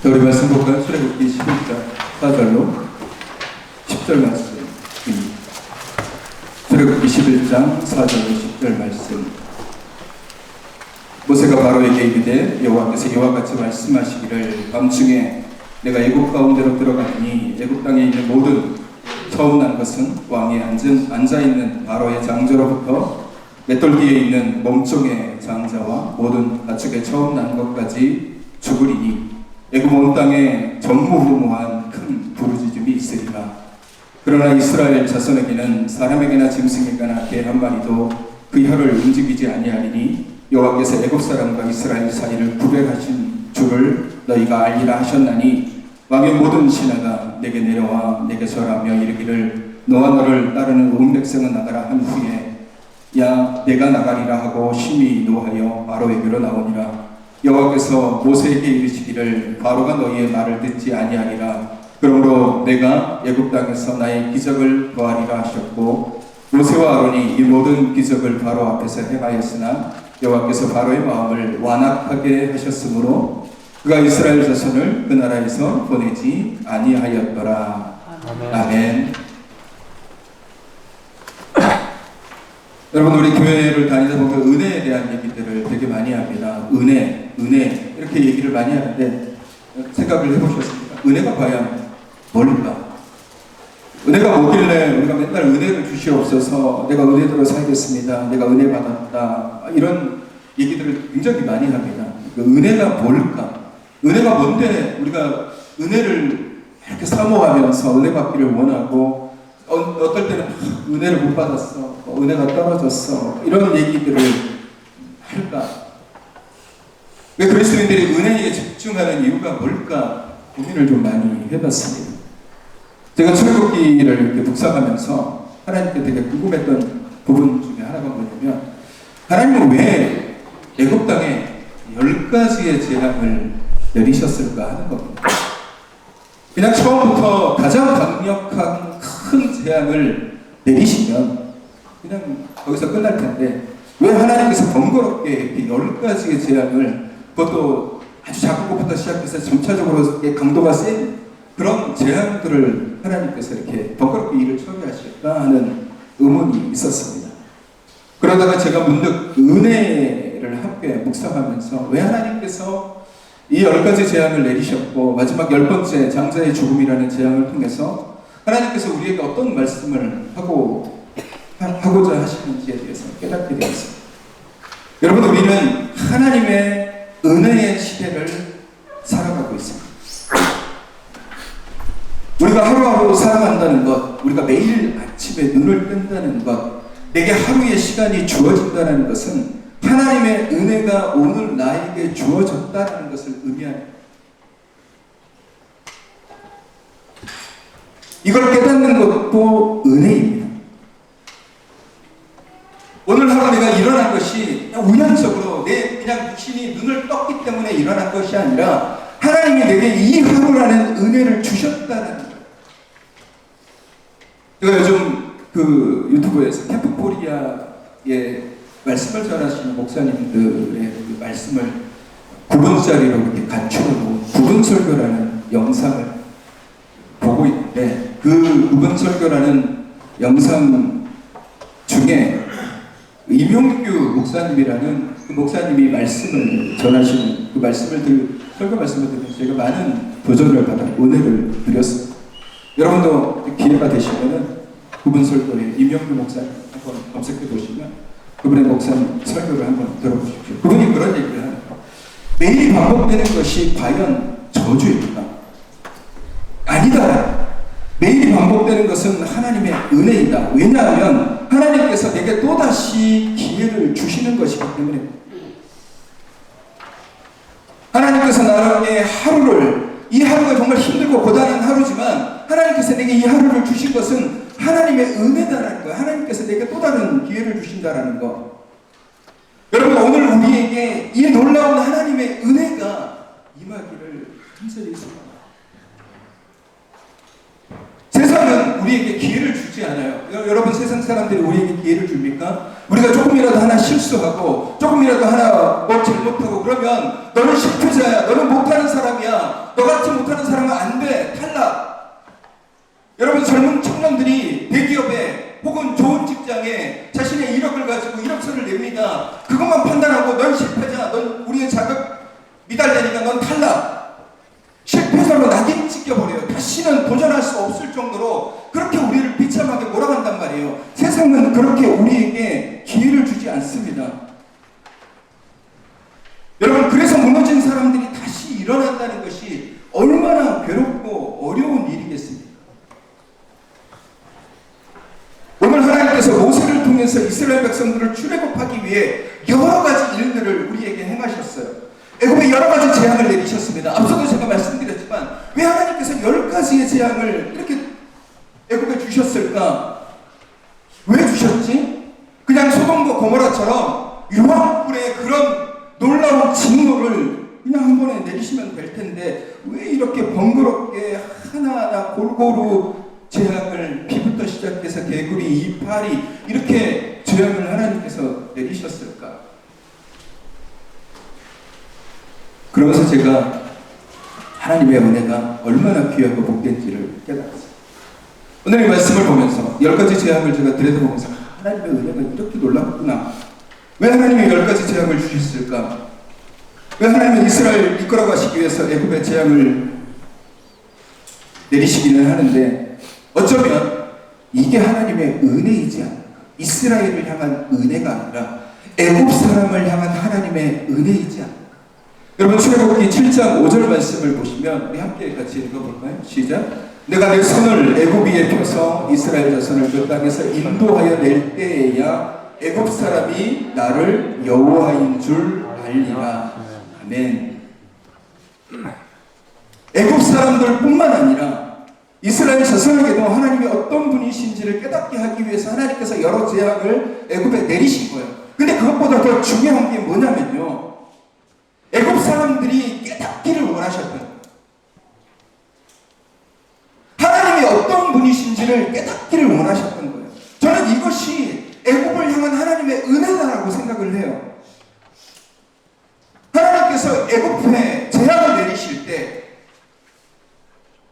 자, 우리 말씀 볼까요? 출애굽기 11장 4절로 10절 말씀입니다. 출애굽기 11장 4절로 10절 말씀. 모세가 바로에게 이르되 여호와께서 이와 같이 말씀하시기를 밤중에 내가 애굽 가운데로 들어가니 애굽 땅에 있는 모든 처음 난 것은 왕에 앉아있는 바로의 장자로부터 맷돌기에 있는 몸종의 장자와 모든 가축의 처음 난 것까지 죽으리니 애굽 온 땅에 전무후무한 큰 부르짖음이 있으리라. 그러나 이스라엘 자손에게는 사람에게나 짐승에게나 개 한 마리도 그 혀를 움직이지 아니하리니 여호와께서 애굽 사람과 이스라엘 사이를 구별하신 줄을 너희가 알리라 하셨나니 왕의 모든 신하가 내게 내려와 내게 절하며 이르기를 너와 너를 따르는 온 백성은 나가라 한 후에 야 내가 나가리라 하고 심히 노하여 바로에게로 나오니라. 여호와께서 모세에게 이르시기를 바로가 너희의 말을 듣지 아니하리라. 그러므로 내가 애굽 땅에서 나의 기적을 보아리라 하셨고 모세와 아론이 이 모든 기적을 바로 앞에서 행하였으나 여호와께서 바로의 마음을 완악하게 하셨으므로 그가 이스라엘 자손을 그 나라에서 보내지 아니하였더라. 아멘. 여러분, 우리 교회를 다니다 보면 은혜에 대한 얘기들을 되게 많이 합니다. 은혜 이렇게 얘기를 많이 하는데 생각을 해보셨습니까? 은혜가 과연 뭘까? 은혜가 뭐길래 우리가 맨날 은혜를 주시옵소서, 내가 은혜대로 살겠습니다, 내가 은혜 받았다, 이런 얘기들을 굉장히 많이 합니다. 은혜가 뭘까? 은혜가 뭔데 우리가 은혜를 이렇게 사모하면서 은혜 받기를 원하고 어떨 때는 은혜를 못 받았어, 은혜가 떨어졌어, 이런 얘기들을 할까? 왜 그리스도인들이 은혜에 집중하는 이유가 뭘까 고민을 좀 많이 해봤습니다. 제가 출애굽기를 이렇게 묵상하면서 하나님께 되게 궁금했던 부분 중에 하나가 뭐냐면, 하나님은 왜 애굽 땅에 10가지의 재앙을 내리셨을까 하는 겁니다. 그냥 처음부터 가장 강력한 큰 재앙을 내리시면 그냥 거기서 끝날 텐데 왜 하나님께서 번거롭게 10가지의 재앙을, 그것도 아주 작은 것부터 시작해서 점차적으로 강도가 센 그런 재앙들을 하나님께서 이렇게 번거롭게 일을 처리하실까 하는 의문이 있었습니다. 그러다가 제가 문득 은혜를 함께 묵상하면서 왜 하나님께서 이 10가지 재앙을 내리셨고 마지막 10번째 장자의 죽음이라는 재앙을 통해서 하나님께서 우리에게 어떤 말씀을 하고자 하시는지에 대해서 깨닫게 되었습니다. 여러분, 우리는 하나님의 은혜의 시대를 살아가고 있습니다. 우리가 하루하루 살아간다는 것, 우리가 매일 아침에 눈을 뜬다는 것, 내게 하루의 시간이 주어진다는 것은 하나님의 은혜가 오늘 나에게 주어졌다는 것을 의미합니다. 이걸 깨닫는 것도 은혜입니다. 오늘 하루 내가 일어난 것이 우연적으로 내 그냥 육신이 눈을 떴기 때문에 일어난 것이 아니라 하나님이 내게 이 하루라는 은혜를 주셨다는 거예요. 제가 요즘 그 유튜브에서 캠프 코리아의 말씀을 전하시는 목사님들의 그 말씀을 9분짜리로 이렇게 갖추어놓은 9분 설교라는 영상을 보고 있는데, 그 9분 설교라는 영상 중에 임용규 목사님이라는 그 목사님이 말씀을 전하시는 그 설교 말씀을 들으면서 제가 많은 도전을 받아 은혜를 드렸습니다. 여러분도 기회가 되시면은 9분 설교에 임용규 목사님 한번 검색해 보시면 그분의 목사님 설교를 한번 들어보십시오. 그분이 그런 얘기를 합니다. 매일 반복되는 것이 과연 저주입니까? 아니다. 매일 반복되는 것은 하나님의 은혜이다. 왜냐하면 하나님께서 내게 또다시 기회를 주시는 것이기 때문에, 하나님께서 나에게 이 하루가 정말 힘들고 고단한 하루지만 하나님께서 내게 이 하루를 주신 것은 하나님의 은혜다라는 거예요. 하나님께서 내게 또 다른 기회를 주신다라는 거. 여러분, 오늘 우리에게 이 놀라운 하나님의 은혜가 임하기를 간절히 소망합니다. 세상은 우리에게 기회를 주지 않아요. 여러분, 세상 사람들이 우리에게 기회를 줍니까? 우리가 조금이라도 하나 실수하고 조금이라도 하나 뭐 잘못하고 그러면 너는 실패자야, 너는 못하는 사람이야, 너같이 못하는 사람은 안 돼, 탈락. 여러분, 젊은 청년들이 대기업에 혹은 좋은 직장에 자신의 이력을 가지고 이력서를 냅니다. 그것만 판단하고 넌 실패자, 넌 우리의 자격 미달되니까 넌 탈락. 실패자로 낙인 찍혀버려요. 다시는 도전할 수 없을 정도로 그렇게 우리를 비참하게 몰아간단 말이에요. 세상은 그렇게 우리에게 기회를 주지 않습니다. 여러분, 그래서 무너진 사람들이 다시 일어난다는 것이 얼마나 괴롭고 어려운 일이겠습니까? 오늘 하나님께서 모세를 통해서 이스라엘 백성들을 출애굽하기 위해 여러 가지 일들을 우리에게 행하셨어요. 애굽에 여러 가지 재앙을 내리셨습니다. 앞서도 제가 말씀드렸지만 왜 하나님께서 10가지의 재앙을 이렇게 애굽에 주셨을까? 왜 주셨지? 그냥 소돔과 고모라처럼 유황불의 그런 놀라운 진노를 그냥 한 번에 내리시면 될 텐데 왜 이렇게 번거롭게 하나하나 골고루 재앙을, 피부터 시작해서 개구리, 이파리 이렇게 재앙을 하나님께서 내리셨을까? 그러면서 제가 하나님의 은혜가 얼마나 귀하고 복된지를 깨달았어요. 오늘 이 말씀을 보면서 10가지 재앙을 제가 들여다보면서 하나님의 은혜가 이렇게 놀랍구나. 왜 하나님이 10가지 재앙을 주셨을까? 왜 하나님은 이스라엘 이끌어 가시기 위해서 애굽의 재앙을 내리시기는 하는데 어쩌면 이게 하나님의 은혜이지 않을까? 이스라엘을 향한 은혜가 아니라 애굽 사람을 향한 하나님의 은혜이지 않을까? 여러분, 출애굽기 7장 5절 말씀을 보시면 우리 함께 같이 읽어볼까요? 시작. 내가 내 손을 애굽 위에 펴서 이스라엘 자손을 그 땅에서 인도하여 낼 때에야 애굽 사람이 나를 여호와인 줄 알리라. 아멘. 애굽 사람들뿐만 아니라 이스라엘 자손에게도 하나님이 어떤 분이신지를 깨닫게 하기 위해서 하나님께서 여러 재앙을 애굽에 내리신 거예요. 근데 그것보다 더 중요한 게 뭐냐면요, 애굽 사람들이 깨닫기를 원하셨던 거예요. 하나님이 어떤 분이신지를 깨닫기를 원하셨던 거예요. 저는 이것이 애굽을 향한 하나님의 은혜다라고 생각을 해요. 하나님께서 애굽에 재앙을 내리실 때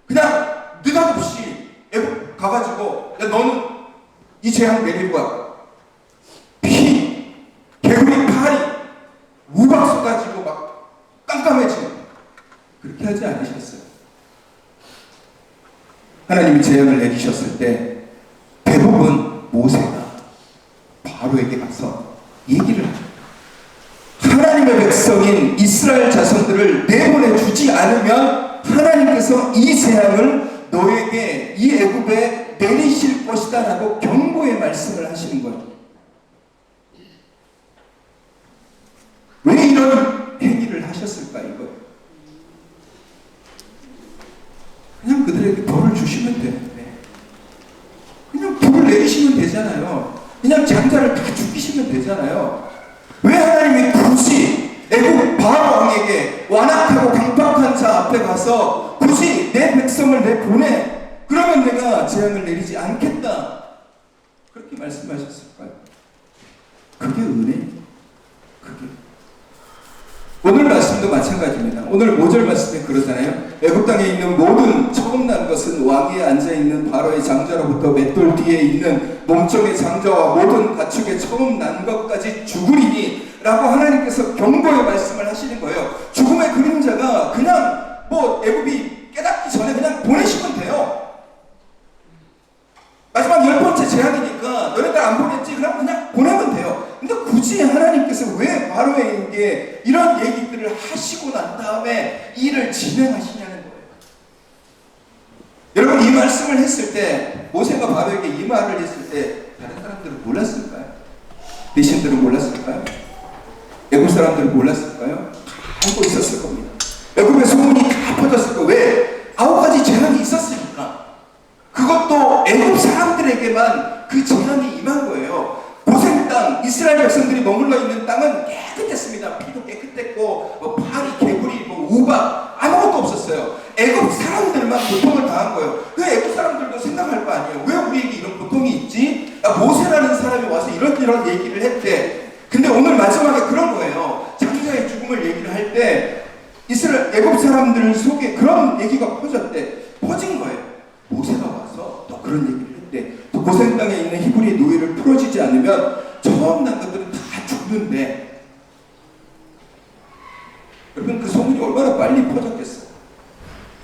그냥 느닷없이 애굽 가가지고 야, 너는 이 재앙 내릴 거야. 피, 개구리, 파리, 우박수 가지고 막 깜깜해지는, 그렇게 하지 않으셨어요. 하나님이 재앙을 내리셨을 때 대부분 모세가 바로에게 가서 얘기를 합니다. 하나님의 백성인 이스라엘 자손들을 내보내 주지 않으면 하나님께서 이 재앙을 너에게 이 애굽에 내리실 것이다 라고 경고의 말씀을 하시는 거예요. 왜 이런 행위를 하셨을까 이거예요. 그냥 그들에게 벌을 주시면 되는데 그냥 불을 내리시면 되잖아요. 그냥 장자를 다 죽이시면 되잖아요. 왜 하나님이 굳이 애굽 바로 왕에게 완악하고 강팍한 자 앞에 가서 굳이 내 백성을 내보내, 그러면 내가 재앙을 내리지 않겠다, 그렇게 말씀하셨을까요? 그게 은혜예요. 그게 오늘 말씀도 마찬가지입니다. 오늘 5절 말씀에 그러잖아요. 애굽 땅에 있는 모든 처음 난 것은 왕위에 앉아있는 바로의 장자로부터 맷돌 뒤에 있는 몸종의 장자와 모든 가축의 처음 난 것까지 죽으리니 라고 하나님께서 경고의 말씀을 하시는 거예요. 죽음의 그림자가 그냥 뭐 애굽이 깨닫기 전에 그냥 보내시면 돼요. 마지막 10번째 재앙이니까 너네들 안 보냈지? 그냥 보내면 돼요. 근데 굳이 하나님께서 왜 바로에게 이런 얘기들을 하시고 난 다음에 일을 진행하시냐는 거예요. 여러분, 이 말씀을 했을 때, 모세가 바로에게 이 말을 했을 때 다른 사람들은 몰랐을까요? 대신들은 몰랐을까요? 애굽 사람들은 몰랐을까요? 알고 있었을 겁니다. 애굽의 소문이 다 퍼졌을 거예요. 왜? 9가지 재앙이 있었으니까. 그것도 애굽 사람들에게만 그 재앙이 임한 거예요. 고센 땅, 이스라엘 백성들이 머물러 있는 땅은 깨끗했습니다. 피도 깨끗했고, 뭐 파리, 개구리, 뭐 우박 아무것도 없었어요. 애굽 사람들만 고통을 당한 거예요. 그 애굽 사람들도 생각할 거 아니에요. 왜 우리에게 이런 고통이 있지? 모세라는 사람이 와서 이런 그런 얘기를 했대. 근데 오늘 마지막에 그런 거예요. 장자의 죽음을 얘기를 할 때 이스라엘 애굽 사람들 속에 그런 얘기가 퍼진 거예요. 모세가 와서 또 그런 얘기를 했대. 또 고센 땅에 있는 히브리 노예를 풀어주지 않으면 처음 난 것들은 다 죽는데. 여러분, 그 소문이 얼마나 빨리 퍼졌겠어요.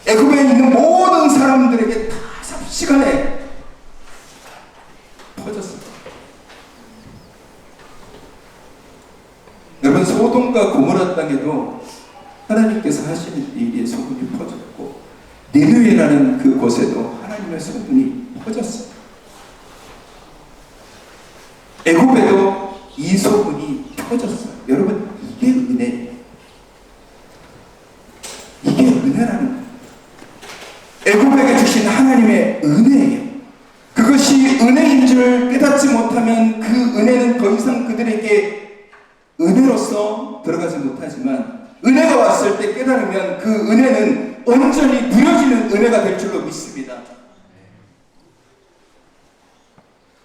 애굽에 있는 모든 사람들에게 다 삽시간에 퍼졌어요. 여러분, 소돔과 고모라 땅에도 하나님께서 하시는 일의 소문이 퍼졌고, 니느웨라는 그 곳에도 하나님의 소문이 퍼졌어요. 애굽에도 이 소문이 퍼졌어요. 여러분, 이게 은혜예요. 이게 은혜라는 거예요. 애굽에게 주신 하나님의 은혜예요. 그것이 은혜인 줄 깨닫지 못하면 그 은혜는 더 이상 그들에게 은혜로서 들어가지 못하지만, 은혜가 왔을 때 깨달으면 그 은혜는 온전히 누려지는 은혜가 될 줄로 믿습니다.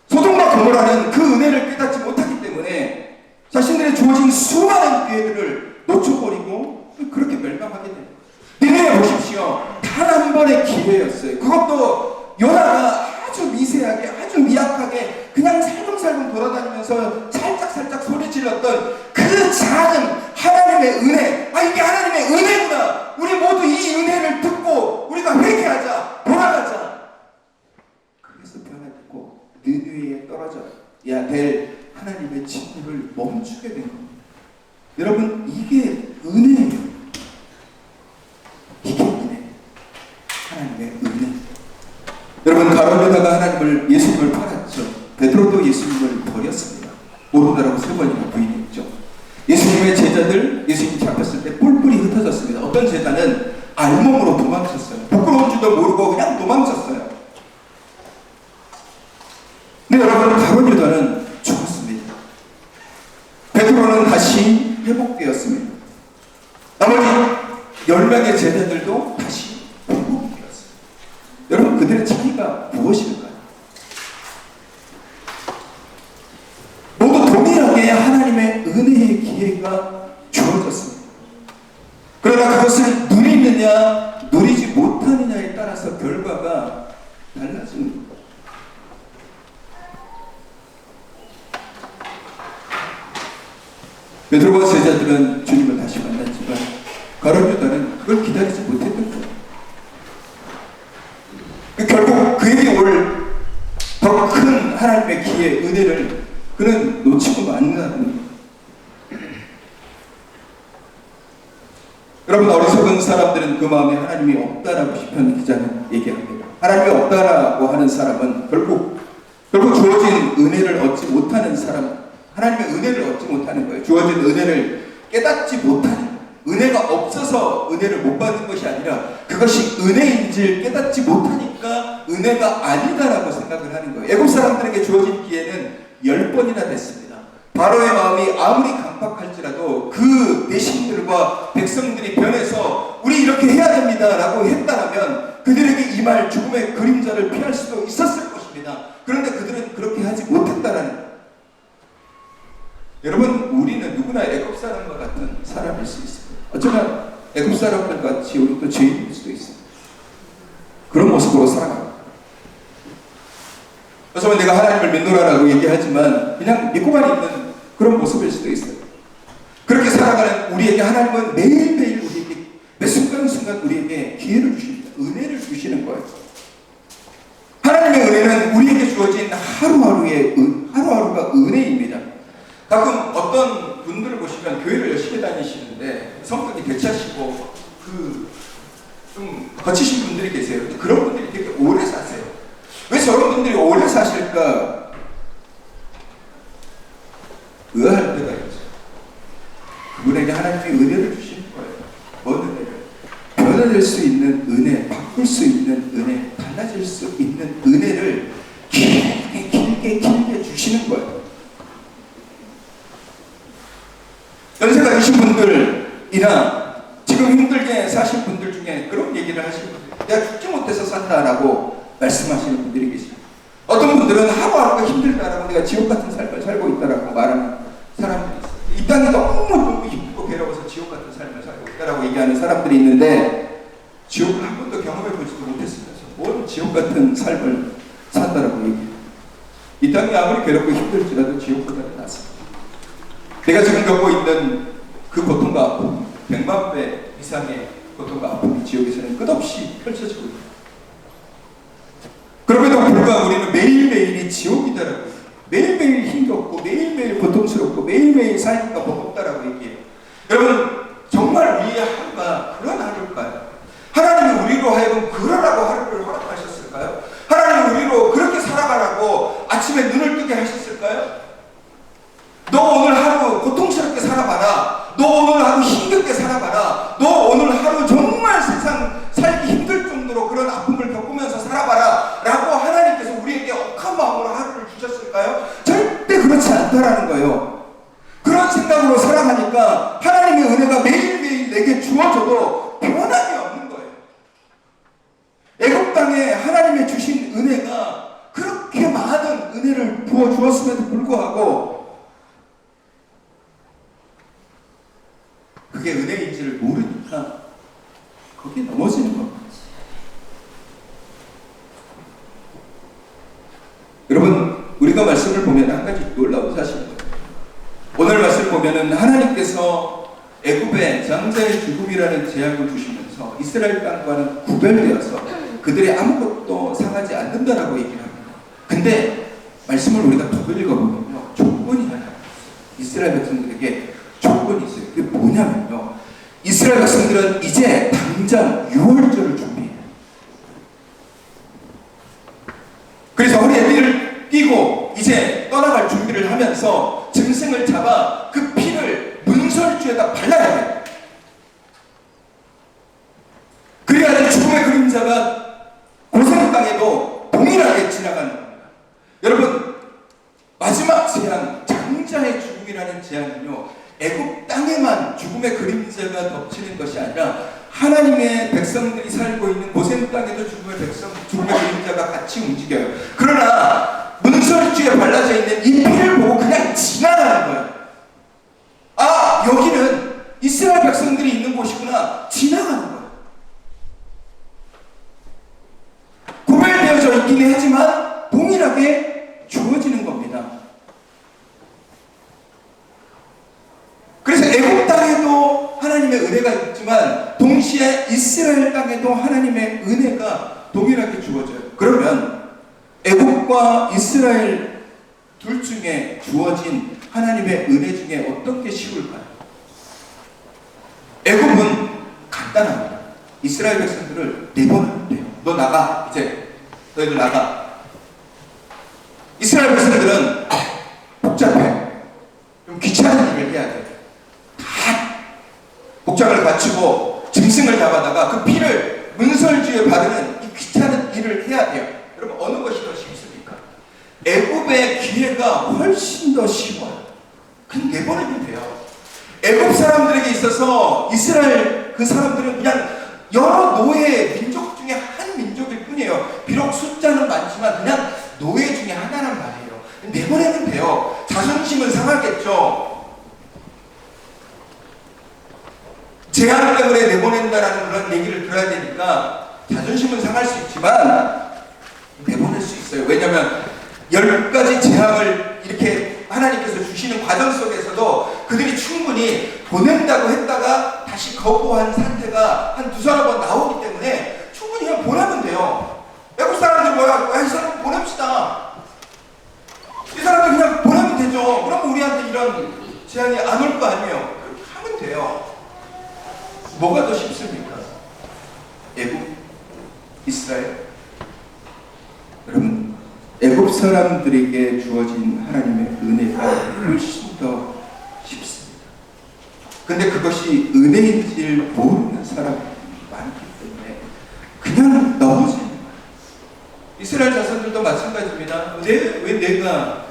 소돔과 고모라는 그 은혜를 깨닫지 못하기 때문에 자신들의 주어진 수많은 기회들을 놓쳐버리고 그렇게 멸망하게 됩니다. 니느웨 보십시오. 단 한 번의 기회였어요. 그것도 요나가 아주 미세하게, 아주 미약하게 그냥 살금살금 돌아다니면서 살짝 소리 질렀던 그 작은 하나님의 은혜. 아, 이게 하나님의 은혜구나. 우리 모두 이 은혜를 듣고 우리가 회개하자, 돌아가자. 그래서 변화되고 니느웨에 떨어져야 될 하나님의 진리를 멈추게 된 겁니다. 여러분, 이게 은혜예요. 이게 은혜. 하나님의 은혜. 여러분, 가룟유다가 하나님을, 예수님을 팔았죠. 베드로도 예수님을 버렸습니다. 모른다라고 3번이나 부인했죠. 예수님의 제자들, 예수님이 잡혔을 때 뿔뿔이 흩어졌습니다. 어떤 제자는 알몸으로 도망쳤어요. 부끄러운 줄도 모르고 그냥 도망쳤어요. 근데 여러분, 가룟유다는 죽었습니다. 베드로는 다시 회복되었습니다. 나머지 10명의 제자들도 다시 회복이 되었어요. 여러분, 그들의 차이가 무엇일까요? 모두 동일하게 하나님의 은혜의 기회가 주어졌습니다. 그러나 그것을 누리느냐 누리지 못하느냐에 따라서 결과가 달라집니다. 베드로와 제자들은 주님을 다시 만났지만 가룟유다는 그걸 기다리지 못했던 거예요. 결국 그에게 올 더 큰 하나님의 기회, 은혜를 그는 놓치고 만나는. 여러분, 어리석은 사람들은 그 마음에 하나님이 없다라고 시편 기자는 얘기합니다. 하나님이 없다라고 하는 사람은 결국 주어진 은혜를 얻지 못하는 사람, 하나님의 은혜를 얻지 못하는 거예요. 주어진 은혜를 깨닫지 못하는, 은혜가 없어서 은혜를 못 받는 것이 아니라 그것이 은혜인지 깨닫지 못하니까 은혜가 아니다라고 생각을 하는 거예요. 애굽 사람들에게 주어진 기회는 10번이나 됐습니다. 바로의 마음이 아무리 강팍할지라도 그 대신들과 백성들이 변해서 우리 이렇게 해야 됩니다 라고 했다라면 그들에게 임할 죽음의 그림자를 피할 수도 있었을 것입니다. 그런데 그들은 그렇게 하지 못했다라는 거예요. 여러분, 우리는 누구나 애굽 사람과 같은 사람일 수 있습니다. 어쩌면 애굽 사람들 같이 우리도 죄인일 수도 있습니다. 그런 모습으로 살아갑니다. 어쩌면 내가 하나님을 믿노라라고 얘기하지만 그냥 믿고만 있는 그런 모습일 수도 있어요. 그렇게 살아가는 우리에게 하나님은 매일매일 우리에게 매 순간순간 우리에게 기회를 주십니다. 은혜를 주시는 거예요. 하나님의 은혜는 우리에게 주어진 하루하루가 은혜입니다. 가끔 어떤 분들을 보시면 교회를 열심히 다니시는데 성격이 대차시고 좀 거치신 분들이 계세요. 그런 분들이 되게 오래 사세요. 왜 저런 분들이 오래 사실까? 의아할 때가 있죠. 그분에게 하나님이 은혜를 주시는 거예요. 뭔 은혜를? 변화될 수 있는 은혜, 바꿀 수 있는 은혜, 달라질 수 있는 은혜를 길게 주시는 거예요. 연세가 드신 분들이나 지금 힘들게 사신 분들 중에 그런 얘기를 하시는 분들, 내가 죽지 못해서 산다라고 말씀하시는 분들이 계십니다. 어떤 분들은 하루하루가 힘들다라고 내가 지옥 같은 삶을 살고 있다라고 말하는 사람들이 있어요. 이 땅이 너무 힘들고 괴로워서 지옥 같은 삶을 살고 있다라고 얘기하는 사람들이 있는데 지옥을 한 번도 경험해 보지도 못했으면서 뭔 지옥 같은 삶을 산다라고 얘기해요. 이 땅이 아무리 괴롭고 힘들지라도 지옥보다는 낫습니다. 내가 지금 겪고 있는 그 고통과 아픔, 100만 배 이상의 고통과 아픔이 지옥에서는 끝없이 펼쳐지고 있다. 그럼에도 불구하고 우리는 매일매일이 지옥이다라고, 매일매일 힘겹고 매일매일 고통스럽고 매일매일 삶과 버겁다라고 얘기해요. 여러분, 정말 우리의 하루가 그런 하루일까요? 하나님이 우리로 하여금 그러라고 하루를 허락하셨을까요? 하나님이 우리로 그렇게 살아가라고 아침에 눈을 뜨게 하셨을까요? 너 오늘 하루 고통스럽게 살아봐라. 너 오늘 하루 힘겹게 살아봐라. 너 오늘 하루 정말 세상 살기 힘들 정도로 그런 아픔을 겪으면서 살아봐라 라고 하나님께서 우리에게 억한 마음으로 하루를 주셨을까요? 절대 그렇지 않다라는 거예요. 그런 생각으로 살아가니까 하나님의 은혜가 매일매일 내게 주어져도 변함이 없는 거예요. 애국 땅에 하나님의 주신 은혜가 그렇게 많은 은혜를 부어주었음에도 불구하고 그게 은혜인지를 모르니까 거기에 넘어지는 겁니다. 여러분, 우리가 말씀을 보면 한 가지 놀라운 사실입니다. 오늘 말씀을 보면은 하나님께서 애굽의 장자의 죽음이라는 재앙을 주시면서 이스라엘 땅과는 구별되어서 그들이 아무것도 상하지 않는다라고 얘기를 합니다. 근데 말씀을 우리가 더 읽어보면요, 조건이 하나 있어요. 이스라엘 백성들에게 조건이 있어요. 그게 뭐냐면요, 이스라엘 백성들은 이제 당장 6월절을 준비해요. 그래서 허리에 띠를 띠고 이제 떠나갈 준비를 하면서 짐승을 잡아 그 피를 문설주에다 발라야 돼요. 그래야지 죽음의 그림자가 고생 땅에도 동일하게 지나가는 겁니다. 여러분, 마지막 재앙, 장자의 죽음이라는 재앙은요, 애굽 땅에만 죽음의 그림자가 덮치는 것이 아니라 하나님의 백성들이 살고 있는 고생 땅에도 죽음의 그림자가 같이 움직여요. 그러나 문설주에 발라져 있는 이 피를 보고 그냥 지나가는 거예요. 아, 여기는 이스라엘 백성들이 있는 곳이구나. 지나가는 거예요. 구별되어져 있긴 하지만 동일하게 주어지는 겁니다. 그래서 애굽 땅에도 하나님의 은혜가 있지만 동시에 이스라엘 땅에도 하나님의 은혜가 동일하게 주어져요. 그러면 애굽과 이스라엘 둘 중에 주어진 하나님의 은혜 중에 어떤 게 쉬울까요? 애굽은 간단합니다. 이스라엘 백성들을 내보내면 돼요. 너 나가. 이제 너희들 나가. 이스라엘 백성들은 복잡해. 좀 귀찮은 일을 해야 돼. 다 복장을 갖추고 짐승을 잡아다가 그 피를 문설주에 바르는 이 귀찮은 일을 해야 돼요. 여러분, 어느 것이 더 쉽습니까? 애굽의 기회가 훨씬 더 쉬워요. 그냥 내보내면 돼요. 애굽 사람들에게 있어서 이스라엘 그 사람들은 그냥 여러 노예 민족 중에 한 민족일 뿐이에요. 비록 숫자는 많지만 그냥 노예 중에 하나란 말이에요. 내보내면 돼요. 자존심은 상하겠죠. 재앙 때문에 내보낸다라는 그런 얘기를 들어야 되니까 자존심은 상할 수 있지만 내보낼 수 있어요. 왜냐하면 10가지 재앙을 이렇게 하나님께서 주시는 과정 속에서도 그들이 충분히 보낸다고 했다가 다시 거부한 상태가 한 두서너 번 나오기 때문에 충분히 그냥 보내면 돼요. 애국 사람들 뭐야? 이 사람 보냅시다. 이 사람들 그냥 보내면 되죠. 그러면 우리한테 이런 재앙이 안 올 거 아니에요. 그렇게 하면 돼요. 뭐가 더 쉽습니까? 애국, 이스라엘? 여러분, 애국 사람들에게 주어진 하나님의 은혜가 훨씬 더 쉽습니다. 근데 그것이 은혜인지를 모르는 사람이 많기 때문에 그냥 넘어지는 거예요. 이스라엘 자손들도 마찬가지입니다. 왜 내가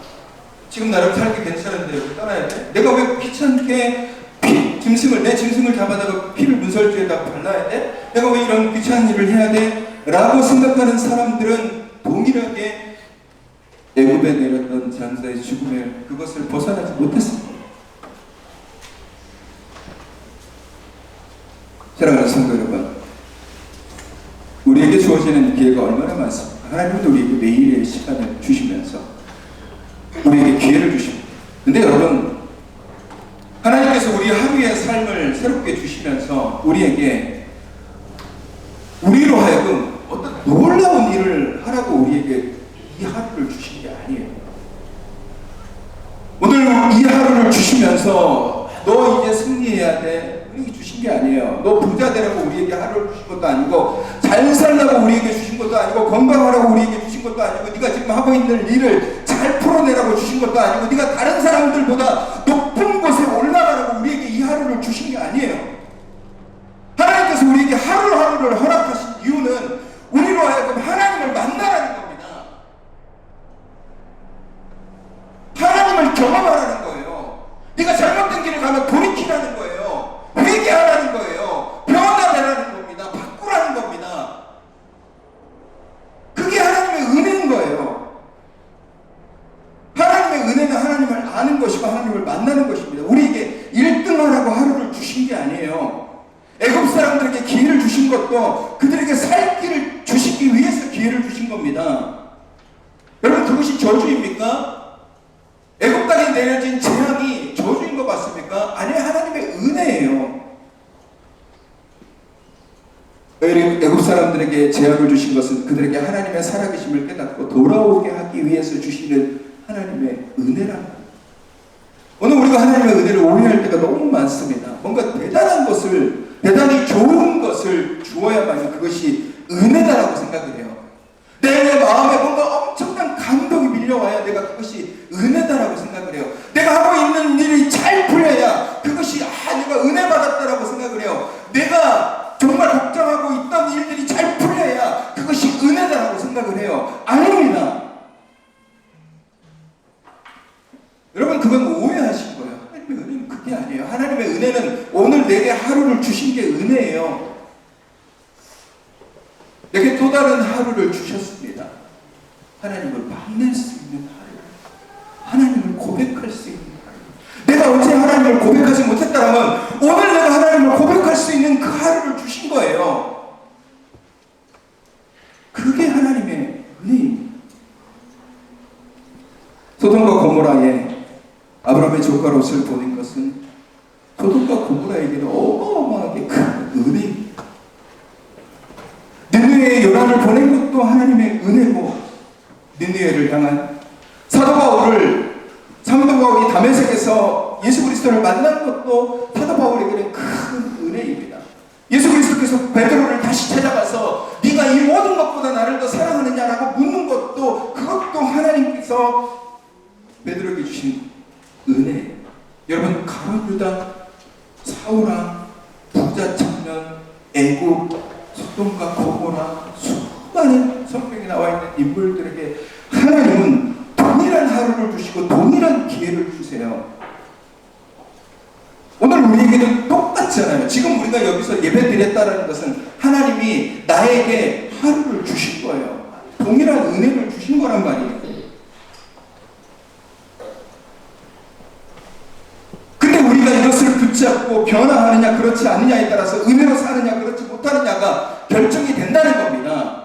지금 나름 살기 괜찮은데 왜 떠나야 돼? 내가 왜 귀찮게 내 짐승을 잡아다가 피를 문설주에다 발라야 돼? 내가 왜 이런 귀찮은 일을 해야 돼? 라고 생각하는 사람들은 동일하게 애굽에 내렸던 장사의 죽음에 그것을 벗어나지 못했습니다. 사랑하는 성도 여러분, 우리에게 주어지는 기회가 얼마나 많습니까? 하나님도 우리에게 매일의 시간을 주시면서 우리에게 기회를 주십니다. 근데 여러분, 하나님께서 우리 하루의 삶을 새롭게 주시면서 우리로 하여금 어떤 놀라운 일을 하라고 우리에게 이 하루를 주신 게 아니에요. 오늘 이 하루를 주시면서 너 이제 승리해야 돼, 우리에게 주신 게 아니에요. 너 부자 되라고 우리에게 하루를 주신 것도 아니고, 잘 살라고 우리에게 주신 것도 아니고, 건강하라고 우리에게 주신 것도 아니고, 네가 지금 하고 있는 일을 잘 풀어내라고 주신 것도 아니고, 네가 다른 사람들보다 높은 곳에 올라가라고 우리에게 이 하루를 주신 게 아니에요. 하나님께서 우리에게 하루하루를 허락하신 이유는 우리로 하여금 하나님을 만나라는 겁니다. 하나님을 경험하라는 거예요. 네가 잘못된 길을 가면 돌이키라는 거예요. 회개하라는 거예요. 변화되라는 겁니다. 바꾸라는 겁니다. 그게 하나님의 은혜인 거예요. 하나님의 은혜는 하나님을 아는 것이고 하나님을 만나는 것입니다. 우리에게 1등하라고 하루를 주신 게 아니에요. 애굽 사람들에게 기회를 주신 것도 그들에게 살 길을 주시기 위해서 기회를 주신 겁니다. 여러분, 그것이 저주입니까? 애굽 땅에 내려진 재앙이 저주인 것 같습니까? 아니요, 하나님의 은혜예요. 애굽 사람들에게 재앙을 주신 것은 그들에게 하나님의 살아계심을 깨닫고 돌아오게 하기 위해서 주시는 하나님의 은혜랍니다. 오늘 우리가 하나님의 은혜를 오해할 때가 너무 많습니다. 뭔가 대단한 것을, 대단히 좋은 것을 주어야만 그것이 은혜다라고 생각을 해요. 내 마음에 뭔가 엄청난 감동이 밀려와야 내가 그것이 은혜다라고 생각을 해요. 내가 하고 있는 일이 잘 풀려야 그것이 내가 은혜 받았다라고 생각을 해요. 내가 정말 걱정하고 있던 일들이 잘 풀려야 그것이 은혜다라고 생각을 해요. 아닙니다. 여러분, 그건 오해하신 거예요. 하나님의 은혜는 그게 아니에요. 하나님의 은혜는 오늘 내게 하루를 주신 게 은혜예요. 내게 또 다른 하루를 주셨습니다. 하나님을 만날 수 있는 하루, 하나님을 고백할 수 있는 하루. 내가 어제 하나님을 고백하지 못했다면 오늘 내가 하나님을 고백할 수 있는 그 하루를 주신 거예요. 그게 하나님의 은혜입니다. 소돔과 고모라에 아브라함의 조카 롯을 보낸 것은 소돔과 고모라에게는 어마어마하게 큰 은혜입니다. 니느웨에 요나를 보낸 것도 하나님의 은혜고, 니느웨를 향한 사도 바울이 다메섹에서 예수 그리스도를 만난 것도 사도 바울에게는 큰 은혜입니다. 예수 그리스도께서 베드로를 다시 찾아가서 네가 이 모든 것보다 나를 더 사랑하느냐라고 묻는 것도, 그것도 하나님께서 베드로에게 주신 은혜. 여러분, 가룟 유다, 사울왕, 부자 청년, 애굽, 소돔과 고모라, 수많은 성경에 나와 있는 인물들에게 하나님은 동일한 하루를 주시고 동일한 기회를 주세요. 오늘 우리에게도 똑같잖아요. 지금 우리가 여기서 예배 드렸다는 것은 하나님이 나에게 하루를 주신 거예요. 동일한 은혜를 주신 거란 말이에요. 근데 우리가 이것을 붙잡고 변화하느냐 그렇지 않느냐에 따라서 은혜로 사느냐 그렇지 못하느냐가 결정이 된다는 겁니다.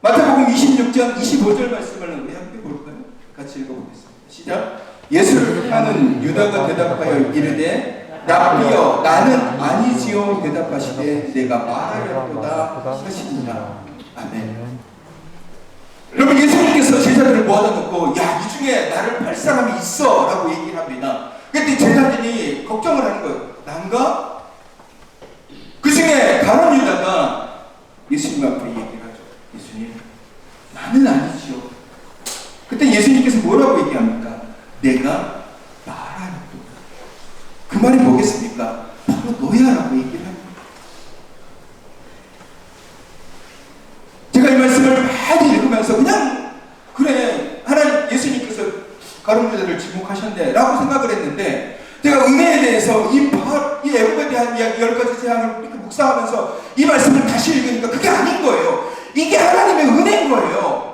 마태복음 26장 25절 말씀을 우리 함께 볼까요? 같이 읽어보겠습니다. 시작. 예수를 하는 유다가 대답하여 이르되 랍비여 나는 아니지요 대답하시되 내가 말하였도다 하시니라. 아멘. 여러분, 예수님께서 제자들을 모아다 놓고 야, 이 중에 나를 팔 사람이 있어 라고 얘기를 합니다. 그때 제자들이 걱정을 하는 거예요. 난가? 그 중에 가룟 유다가 예수님 앞에 얘기를 하죠. 예수님, 나는 아니지요. 그때 예수님께서 뭐라고 얘기합니까? 내가 말하였도다. 그 말이 뭐겠습니까? 바로 너야라고 얘기를 합니다. 제가 이 말씀을 많이 읽으면서 그냥 그래, 하나님, 예수님께서 가룟 유다를 지목하셨네 라고 생각을 했는데, 제가 은혜에 대해서 이 애굽에 대한 이야기 10가지 재앙을 묵상하면서 이 말씀을 다시 읽으니까 그게 아닌 거예요. 이게 하나님의 은혜인 거예요.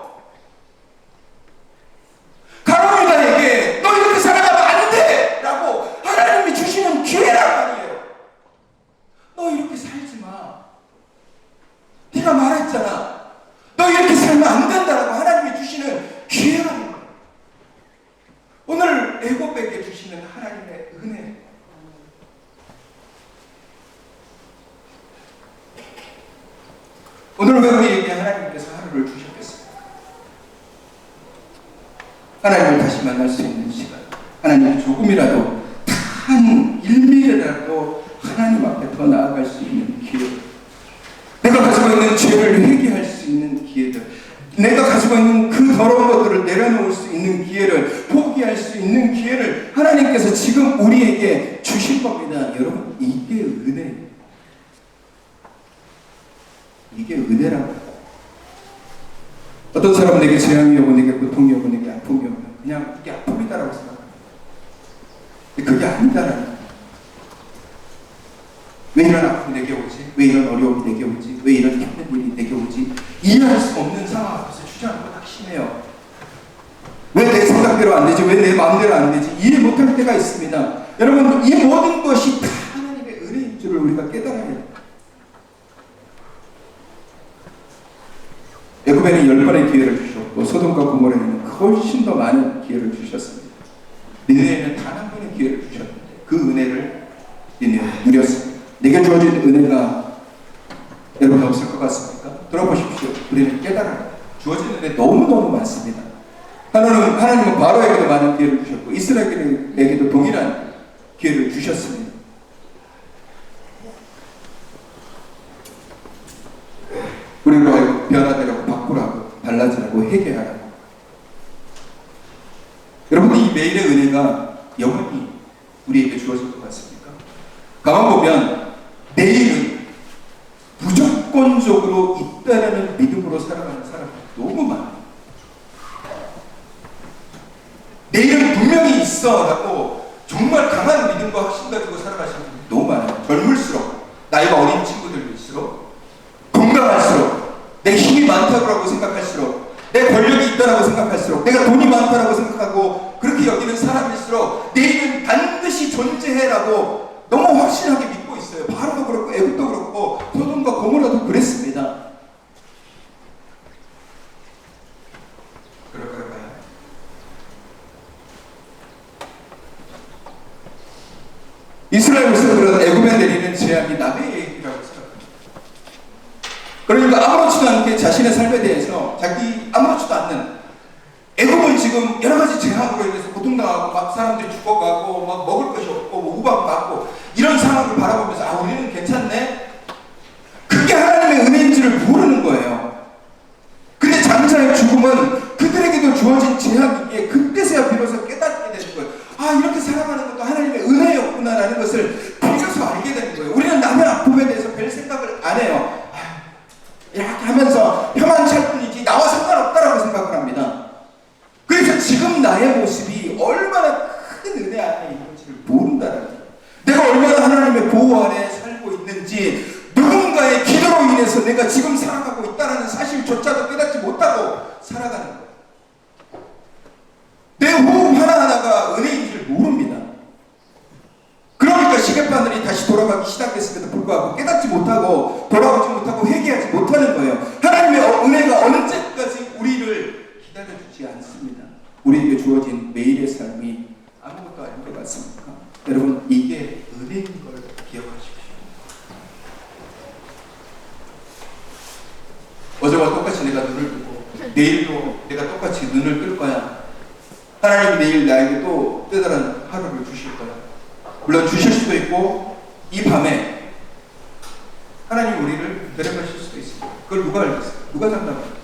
하나님을 다시 만날 수 있는 시간, 하나님이 조금이라도 단 1mm라도 하나님 앞에 더 나아갈 수 있는 기회, 내가 가지고 있는 죄를 회개할 수 있는 기회들, 내가 가지고 있는 그 더러운 것들을 내려놓을 수 있는 기회를, 포기할 수 있는 기회를 하나님께서 지금 우리에게 주신 겁니다. 여러분, 이게 은혜예요. 이게 은혜라고. 어떤 사람은 내게 재앙이 오고 내게 고통이 오고 내게 아픔이 오면 그냥 그게 아픔이다라고 생각합니다. 근데 그게 아니다라는 거예요. 왜 이런 아픔이 내게 오지? 왜 이런 어려움이 내게 오지? 왜 이런 힘든 일이 내게 오지? 이해할 수 없는 상황 앞에서 주저앉고 낙심해요. 왜 내 생각대로 안 되지? 왜 내 마음대로 안 되지? 이해 못할 때가 있습니다. 여러분, 이 모든 것이 다 하나님의 은혜인 줄을 우리가 깨달아야 돼요. 애굽에는 10번의 기회를 주셨고 소돔과 고모라에는 훨씬 더 많은 기회를 주셨습니다. 니느웨에는 단 한 번의 기회를 주셨는데 그 은혜를 니느웨는 누렸습니다. 내게 주어진 은혜가 여러분 없을 것 같습니까? 들어보십시오. 우리는 깨달아요. 주어진 은혜 너무너무 많습니다. 하나님은 바로에게도 많은 기회를 주셨고 이스라엘에게도 동일한 기회를 주셨습니다. 우리로 변화되라고, 바꾸라고, 달라지라고, 회개하라고. 여러분, 이 매일의 은혜가 영원히 우리에게 주어질 것 같습니까? 가만 보면 내일은 무조건적으로 있다라는 믿음으로 살아가는 사람이 너무 많아요. 내일은 분명히 있어라고 정말 강한 믿음과 확신 가지고 살아가시는 분이 너무 많아요. 젊을수록, 나이가 어린 친구들일수록, 건강할수록, 내 힘이 많다고 생각할수록, 내 권력이 있다라고 생각할수록, 내가 돈이 많다라고 생각하고 그렇게 여기는 사람일수록 내일은 반드시 존재해라고 너무 확신하게 믿고 있어요. 바로도 그렇고 애굽도 그렇고 소돔과 고모라도 그랬습니다. 그럴까요? 이스라엘 백성들은 애굽에 내리는 재앙이 남의 얘기라고 생각합니다. 그러니까 아무렇지도 않게 자신의 삶에 대해서 자기 아무렇지도 않는 애굽은 지금 여러 가지 재앙으로 인해서 고통당하고 막 사람들이 죽어가고 막 먹을 것이 없고 뭐 우박받고 이런 상황을 바라보면서 아 우리는 괜찮네? 그게 하나님의 은혜인지를 모르는 거예요. 근데 장자의 죽음은 그들에게도 주어진 재앙이기에 그때서야 비로소 깨닫게 되는 거예요. 아 이렇게 살아가는 것도 하나님의 은혜였구나라는 것을 비로소 알게 되는 거예요. 우리는 남의 아픔에 대해서 별 생각을 안 해요. 이렇게 하면서 혀만 찰 뿐이지 나와 상관없다라고 생각을 합니다. 그래서 지금 나의 모습이 얼마나 큰 은혜 안에 있는지를 모른다는 거예요. 내가 얼마나 하나님의 보호 아래 살고 있는지, 누군가의 기도로 인해서 내가 지금 살아가고 있다는 사실조차도 깨닫지 못하고 살아가는 거예요. 내 호흡 하나하나가 은혜인 줄 모릅니다. 그러니까 시계바늘이 다시 돌아가기 시작했음에도 불구하고 깨닫지 못하고 돌아오지 못하고 회개하지 못하는 거예요. 하나님의 은혜가 언제까지 우리를 기다려주지 않습니다. 우리에게 주어진 매일의 삶이 아무것도 아닌 것 같습니까? 여러분, 이게 은혜인 걸 기억하십시오. 어제와 똑같이 내가 눈을 뜨고 내일도 내가 똑같이 눈을 뜰 거야. 하나님이 내일 나에게 또 뜨다란 하루를 주실 거야. 물론 주실 수도 있고 이 밤에 하나님 우리를 데려가실 수도 있습니다. 그걸 누가 알겠어요? 누가 장담합니까?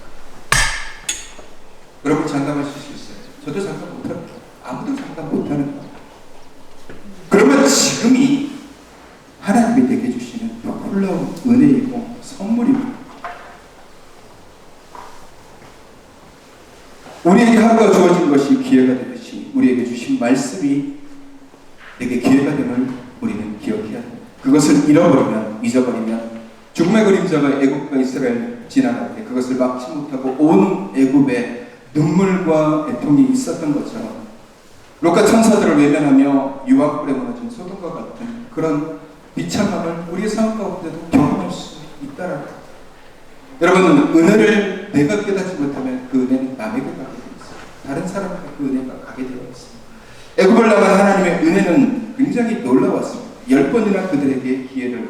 여러분 장담하실 수 있어요. 저도 장담 못합니다. 아무도 장담 못하는 거예요. 그러면 지금이 하나님이 내게 주시는 놀라운 은혜이고 선물입니다. 우리에게 하루가 주어진 것이 기회가 되듯이 우리에게 주신 말씀이 내게 기회가 됨을 우리는 기억해야 합니다. 그것을 잃어버리면, 잊어버리면 죽음의 그림자가 애굽과 이스라엘 지나갈 때 그것을 막지 못하고 온 애굽에 눈물과 애통이 있었던 것처럼 루카 천사들을 외면하며 유황불에 무너진 소돔과 같은 그런 비참함을 우리의 삶 가운데도 경험할 수 있다라는 것. 여러분, 은혜를 내가 깨닫지 못하면 그 은혜는 남에게 가게 되어 있어요. 다른 사람에게 그 은혜가 가게 되어 있습니다. 애굽을 나간 하나님의 은혜는 굉장히 놀라웠습니다. 10번이나 그들에게 기회를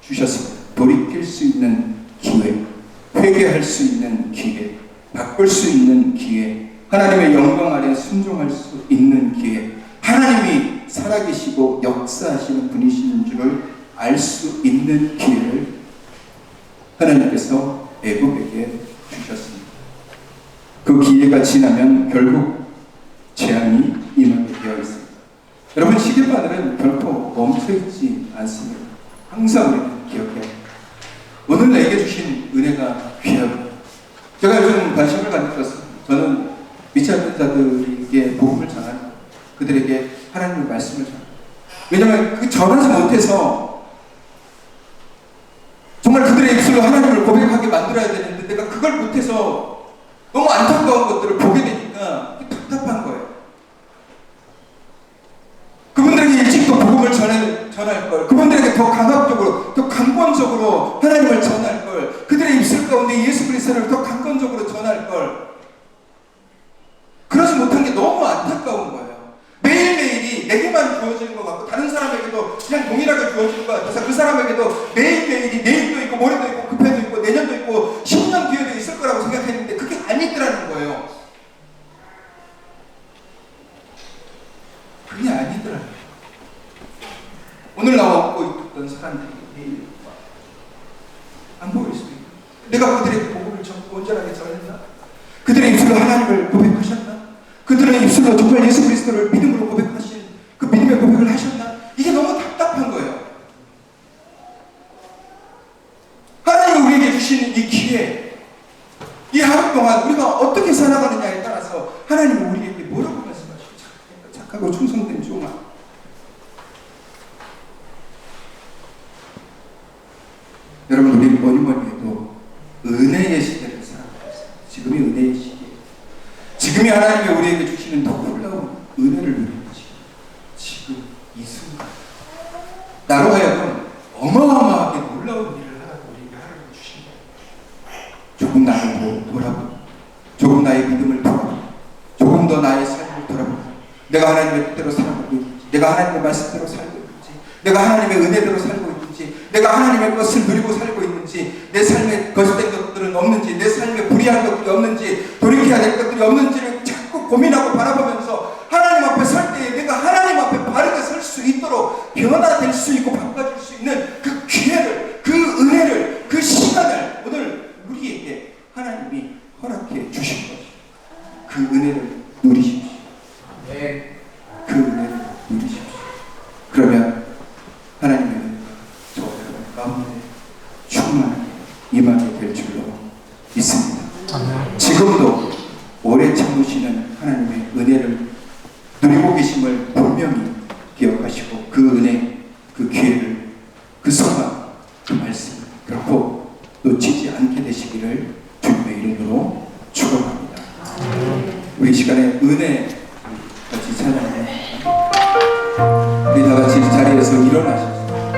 주셨습니다. 돌이킬 수 있는 기회, 회개할 수 있는 기회, 바꿀 수 있는 기회, 하나님의 영광 아래 순종할 수 있는 기회, 하나님이 살아계시고 역사하시는 분이시는 줄을 알 수 있는 기회를 하나님께서 애굽에게 주셨습니다. 그 기회가 지나면 결국 재앙이 임하게 되어 있습니다. 여러분, 시계바늘은 결코 멈춰있지 않습니다. 항상 우리는 기억해야 합니다. 오늘 내게 주신 은혜가 귀하고, 제가 요즘 관심을 갖는 것은 저는 믿지 않는 자들에게 복음을 전하는, 그들에게 하나님의 말씀을 전하는, 왜냐하면 그 전하지 못해서 정말 그들의 입술로 하나님을 고백하게 만들어야 되는데 내가 그걸 못해서 너무 안타까운 것들을 보게 되니까 답답한 거예요. 그분들에게 일찍 더 복음을 전할 걸, 그분들에게 더 강압적으로, 더 강권적으로 하나님을 전할 걸, 그들의 입술 가운데 예수 그리스도를 더 강권적으로 전할 걸, 그러지 못한 게 너무 안타까운 거예요. 매일매일이 내게만 주어지는 것 같고 다른 사람에게도 그냥 동일하게 주어지는 것 같아서 그 사람에게도 매일매일이 내일도 있고 모레도 있고 급해도 있고 내년도 있고 10년 뒤에도 있을 거라고 생각했는데 그게 아니더라는 거예요. 그게 아니더라고요. 오늘 나와 웃고 있던 사람들이 내일 안 보일 수도 있고, 내가 그들에게 복음을 전고 온전하게 전했나? 그들의 입술로 하나님을 고백하셨나? 그들의 입술로 정말 예수 그리스도를 믿음으로 고백하신 그 믿음의 고백을 하셨나? 이게 너무 답답한 거예요. 하나님이 우리에게 주시는 이 기회, 이 하루 동안 우리가 어떻게 살아가느냐에 따라서 하나님이 우리에게 뭐라고 말씀하시죠? 착하고 충성된 종아, 여러분, 우리 뭐니 해도 은혜의 시대를 살아가고 있습니다. 지금이 은혜의 시기예요. 지금이 하나님이 우리에게 주시는 더 놀라운 은혜를 누리는 시기예요. 지금 이 순간 나로 하여금 어마어마하게 놀라운 일을 하라고 우리에게 하나님 주신 거예요. 조금 나를 돌아보고, 조금 나의 믿음을 돌아보고, 조금 더 나의 삶을 돌아보고, 내가 하나님의 뜻대로 살아가고 있는지, 내가 하나님의 말씀대로 살고 있는지, 내가 하나님의 은혜대로 살고 있는지, 내가 하나님의 것을 누리고 살고 있는지, 내 삶에 거짓된 것들은 없는지, 내 삶에 불의한 것들이 없는지, 돌이켜야 될 것들이 없는지를 자꾸 고민하고 바라보면서 하나님 앞에 설 때에 내가 하나님 앞에 바르게 설 수 있도록 변화될 수 있고 바꿔줄 수 있는 그 기회를, 그 은혜를, 그 시간을 오늘 우리에게 하나님이 허락해 주신 것입니다. 그 은혜를 누리십시오. 네. 그 은혜를 누리십시오. 그러면 하나님의 은혜가 저 여러분 가운데 충만하게 임하게 될 줄로 믿습니다. 지금도 오래 참으시는 하나님의 은혜를 누리고 계심을 분명히 기억하시고 그 은혜, 그 기회를, 그 소망, 그 말씀 결코 놓치지 않게 되시기를 주님의 이름으로 축원합니다. 우리 시간에 은혜 같이 찬양해. 우리 다 같이 자리에서 일어나셔서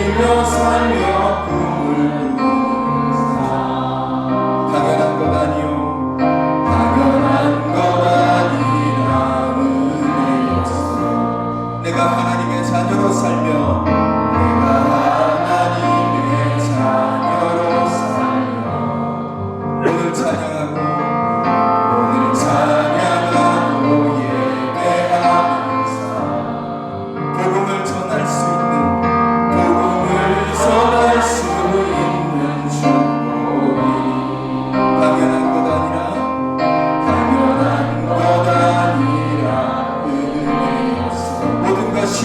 누리며 살며 꿈을 꾸는 삶 당연한 것 아니요 당연한 것 아니라 은혜였어. 내가 하나님의 자녀로 살며 내가 하나님의 자녀로 살며 오늘 찬양하고 예배하면서 복음을 전할 수 있는 축복이 당연한 것 아니라 은혜였어. 모든 것이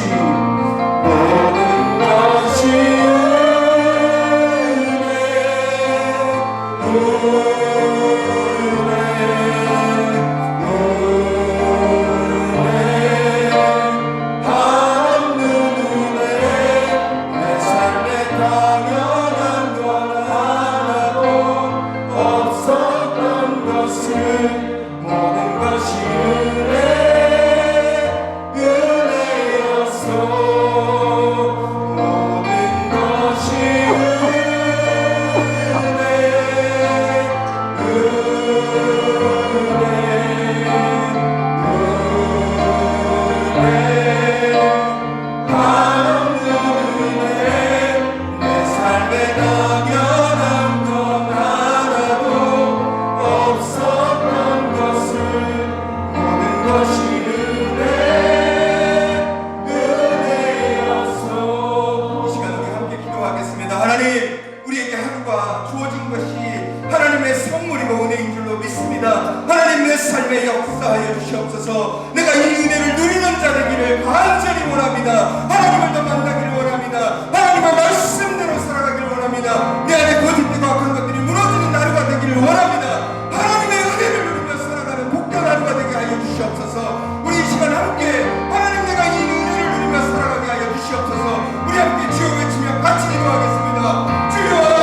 삶에 역사하여 주시옵소서. 내가 이 은혜를 누리는 자 되기를 간절히 원합니다. 하나님을 더 만나기를 원합니다. 하나님의 말씀대로 살아가기를 원합니다. 내 안에 거짓되고 악한 것들이 무너지는 하루가 되기를 원합니다. 하나님의 은혜를 누리며 살아가는 복된 하루가 되게 하여 주시옵소서. 우리 이 시간 함께 하나님 내가 이 은혜를 누리며 살아가게 하여 주시옵소서. 우리 함께 주여 외치며 같이 기도하겠습니다. 주여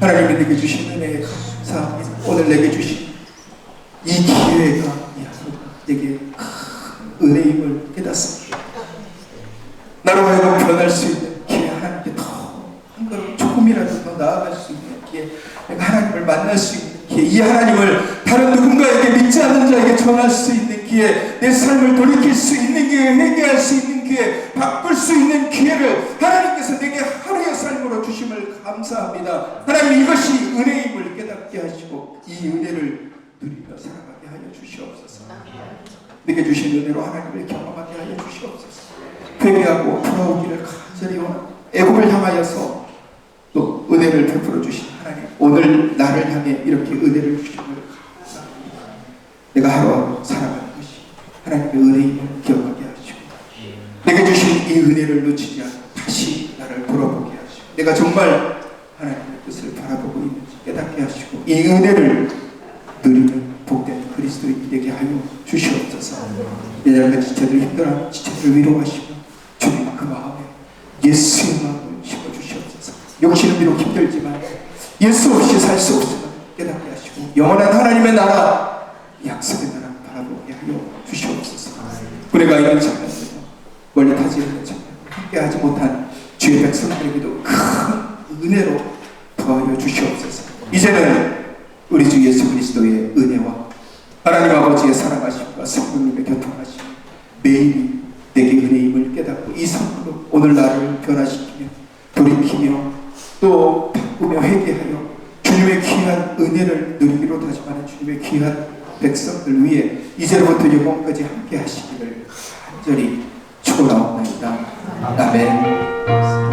하나님이 내게 주신 은혜에 감사합니다. 오늘 내게 주신 이 기회가 내게 큰 은혜임을 깨닫습니다. 나로 하여금 변할 수 있는 기회, 하나님께 더 한 걸음 조금이라도 더 나아갈 수 있는 기회, 내가 하나님을 만날 수 있는 기회, 이 하나님을 다른 누군가에게 믿지 않는 자에게 전할 수 있는 기회, 내 삶을 돌이킬 수 있는 기회, 회개할 수 있는 기회, 바꿀 수 있는 기회를 하나님께서 내게 하루의 삶으로 주심을 감사합니다. 하나님 이것이 은혜임을 깨닫게 하시고 이 은혜를 누리며 살아가게 하여 주시옵소서. 내게 주신 은혜로 하나님을 경험하게 하여 주시옵소서. 회개하고 돌아오기를 간절히 원합니다. 애굽을 향하여서 또 은혜를 베풀어 주신 하나님, 오늘 나를 향해 이렇게 은혜를 주심을 감사합니다. 내가 하루하루 살아가는 것이 하나님의 은혜임을 기억하게 하시고 내게 주신 이 은혜를 놓치지 않고 다시 나를 돌아보게 하시고 내가 정말 하나님의 뜻을 바라보고 있는지 깨닫게 하시고 이 은혜를 누리는 복된 그리스도인이 되게 하여 주시옵소서. 예전에 지체들 힘들어 지체들을 위로하시고 주님 그 마음에 예수의 마음을 심어주시옵소서. 욕심은 비록 힘들지만 예수 없이 살 수 없음을 깨닫게 하시고 영원한 하나님의 나라, 약속의 나라 바라보게 하여 주시옵소서. 은혜가 있는 자녀들, 멀리 타지 않는 자녀들, 함께하지 못한 주의 백성들에게도 큰 은혜로 더하여 주시옵소서. 이제는 우리 주 예수 그리스도의 은혜와 하나님 아버지의 사랑하심과 성령님의 교통하심 매일이 내게 은혜임을 깨닫고 이 삶으로 오늘 나를 변화시키며 돌이키며 또 바꾸며 회개하여 주님의 귀한 은혜를 누리기로 다짐하는 주님의 귀한 백성들 위해 이제부터 영원까지 함께 하시기를 간절히 축원하옵나이다. 아멘.